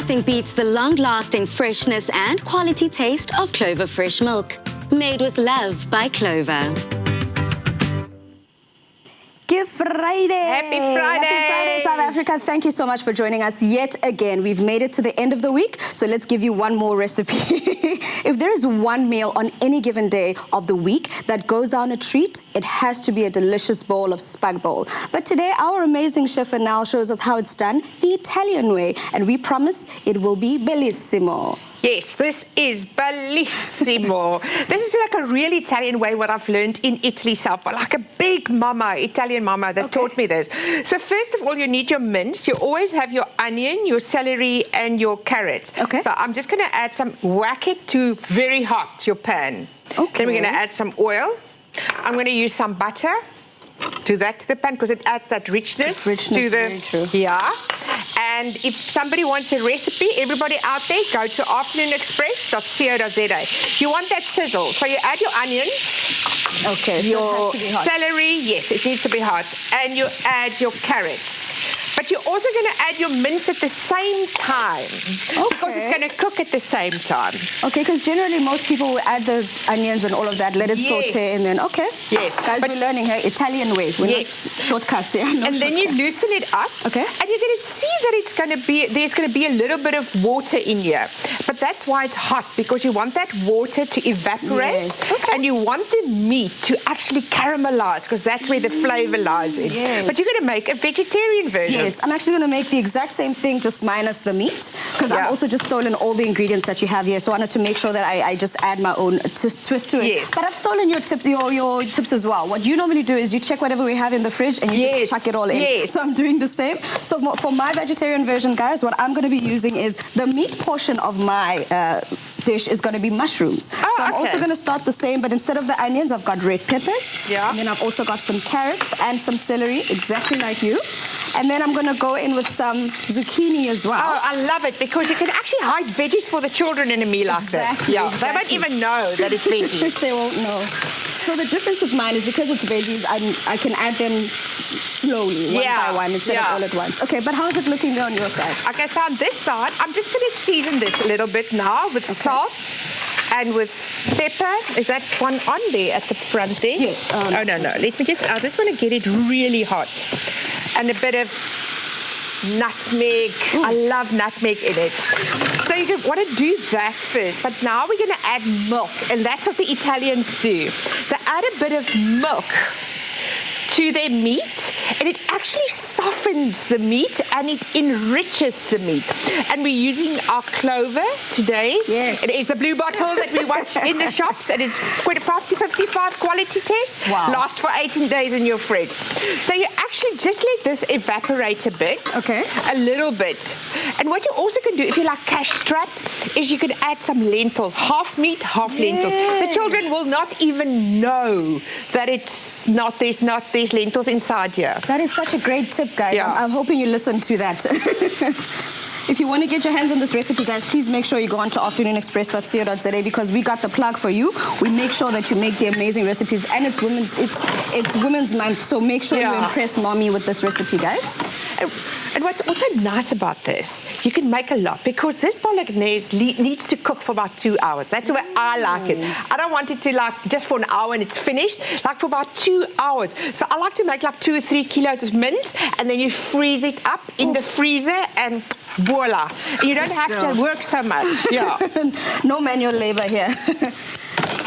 Nothing beats the long-lasting freshness and quality taste of Clover fresh milk. Made with love by Clover. Good Friday! Happy Friday! Happy Friday, South Africa. Thank you so much for joining us yet again. We've made it to the end of the week, so let's give you one more recipe. If there is one meal on any given day of the week that goes down a treat, it has to be a delicious bowl of Spag Bol. But today, our amazing chef Anal shows us how it's done the Italian way, and we promise it will be bellissimo. Yes, this is bellissimo. This is like a real Italian way, what I've learned in Italy South, but like a big mama, Italian mama that taught me this. So first of all, you need your mince. You always have your onion, your celery, and your carrots. Okay. So I'm just going to add some, whack it to very hot, your pan. Okay. Then we're going to add some oil. I'm going to use some butter. Do that to the pan because it adds that richness to the, very true. Yeah. And if somebody wants a recipe, everybody out there, go to afternoonexpress.co.za. You want that sizzle, so you add your onions. Okay. Your so it has to be hot. Celery, yes, it needs to be hot, and you add your carrots. But you're also going to add your mince at the same time because it's going to cook at the same time. Okay, because generally most people will add the onions and all of that, let it saute, and then, Yes. Guys, we're learning here Italian way. We're not shortcuts here. No and then you loosen it up. Okay. And you're going to see that it's going to be, there's going to be a little bit of water in here. But that's why it's hot, because you want that water to evaporate. Yes. Okay. And you want the meat to actually caramelize, because that's where the flavor lies in. Yes. But you're going to make a vegetarian version. Yes, I'm actually going to make the exact same thing, just minus the meat, because I've also just stolen all the ingredients that you have here, so I wanted to make sure that I just add my own twist to it. Yes. But I've stolen your tips, your tips as well. What you normally do is you check whatever we have in the fridge and you just chuck it all in. Yes. So I'm doing the same. So for my vegetarian version, guys, what I'm going to be using is the meat portion of my dish is going to be mushrooms. Oh, so I'm also going to start the same, but instead of the onions, I've got red peppers. Yeah. And then I've also got some carrots and some celery, exactly like you. And then I'm going to go in with some zucchini as well. Oh, I love it, because you can actually hide veggies for the children in a meal like that. Yeah, exactly. They won't even know that it's veggies. They won't know. So the difference with mine is because it's veggies, I can add them slowly, one by one, instead of all at once. Okay, but how's it looking there on your side? Okay, so on this side, I'm just going to season this a little bit now with salt and with pepper. Is that one on there at the front there? Yes. Oh, no. Let me just, I just want to get it really hot. And a bit of nutmeg. Ooh. I love nutmeg in it. So you want to do that first. But now we're going to add milk. And that's what the Italians do. They add a bit of milk to their meat, and it actually softens the meat and it enriches the meat. And we're using our Clover today. Yes. It is the blue bottle that we watch in the shops, and it's 50-55 quality test. Wow. Lasts for 18 days in your fridge. So you actually just let this evaporate a bit. Okay. A little bit. And what you also can do, if you like cash strapped, is you can add some lentils. Half meat, half lentils. The children will not even know that there's lentils inside here. That is such a great tip, guys. Yeah. I'm hoping you listen to that. If you want to get your hands on this recipe, guys, please make sure you go on to afternoonexpress.co.za, because we got the plug for you. We make sure that you make the amazing recipes, and it's Women's Month, so make sure you impress mommy with this recipe, guys. And what's also nice about this, you can make a lot, because this Bolognese needs to cook for about 2 hours. That's the way I like it. I don't want it to like just for an hour and it's finished, like for about 2 hours. So I like to make like 2 or 3 kilos of mince, and then you freeze it up in the freezer, and voila. You don't have to work so much. Yeah. No manual labor here.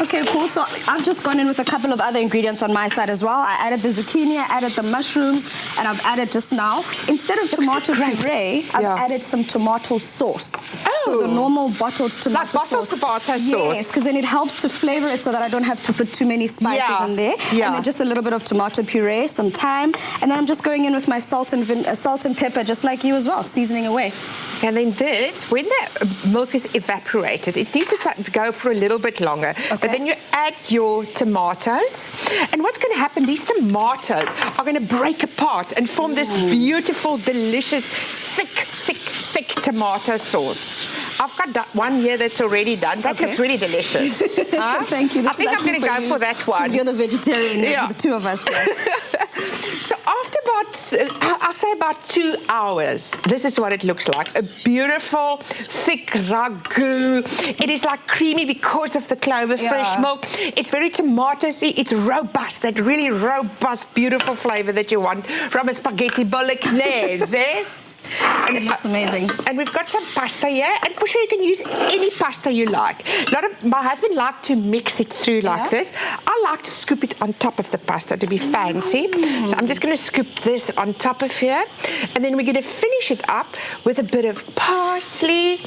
Okay, cool. So I've just gone in with a couple of other ingredients on my side as well. I added the zucchini, I added the mushrooms, and I've added just now, instead of tomato puree, I've added some tomato sauce. Oh. So the normal bottled tomato sauce. Like bottled tomato sauce? Yes, because then it helps to flavor it so that I don't have to put too many spices in there. Yeah. And then just a little bit of tomato puree, some thyme, and then I'm just going in with my salt and pepper, just like you as well, seasoning away. And then this, when the milk is evaporated, it needs to go for a little bit longer. Okay. But then you add your tomatoes. And what's going to happen, these tomatoes are going to break apart and form this beautiful, delicious, thick tomato sauce. I've got one here that's already done. That looks really delicious. Huh? Thank you. I think I'm going to go for that one. You're the vegetarian, the two of us here. So after about, I I'll say about 2 hours. This is what it looks like. A beautiful, thick ragu. It is like creamy because of the Clover fresh milk. It's very tomato-y. It's robust, that really robust, beautiful flavor that you want from a spaghetti bolognese. And it looks amazing. And we've got some pasta here, and for sure you can use any pasta you like. My husband likes to mix it through like this. I like to scoop it on top of the pasta to be fancy. So I'm just going to scoop this on top of here, and then we're going to finish it up with a bit of parsley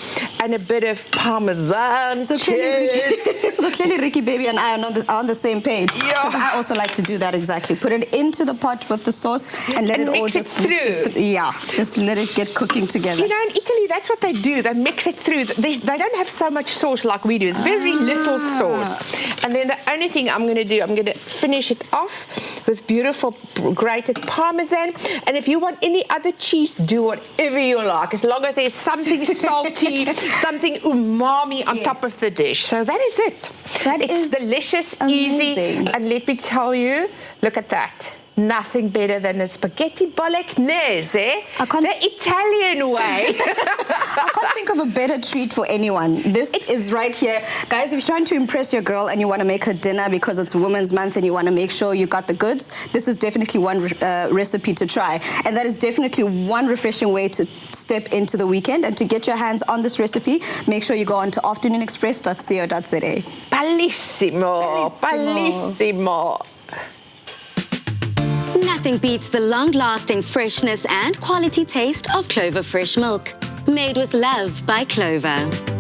and a bit of parmesan. So clearly Ricky baby and I are on the same page. Because I also like to do that exactly. Put it into the pot with the sauce and let it all just mix it through. Yeah, just let it get cooking together. You know, in Italy, that's what they do. They mix it through. They don't have so much sauce like we do. It's very little sauce. And then the only thing I'm going to do, I'm going to finish it off with beautiful grated parmesan. And if you want any other cheese, do whatever you like, as long as there's something salty, something umami on top of the dish. So that is it. It's delicious, easy. And let me tell you, look at that. Nothing better than a spaghetti bolognese, the Italian way. I can't think of a better treat for anyone. This is right here. Guys, if you're trying to impress your girl and you want to make her dinner because it's Women's Month and you want to make sure you got the goods, this is definitely one recipe to try. And that is definitely one refreshing way to step into the weekend. And to get your hands on this recipe, make sure you go on to afternoonexpress.co.za. Bellissimo, bellissimo. Nothing beats the long-lasting freshness and quality taste of Clover fresh milk. Made with love by Clover.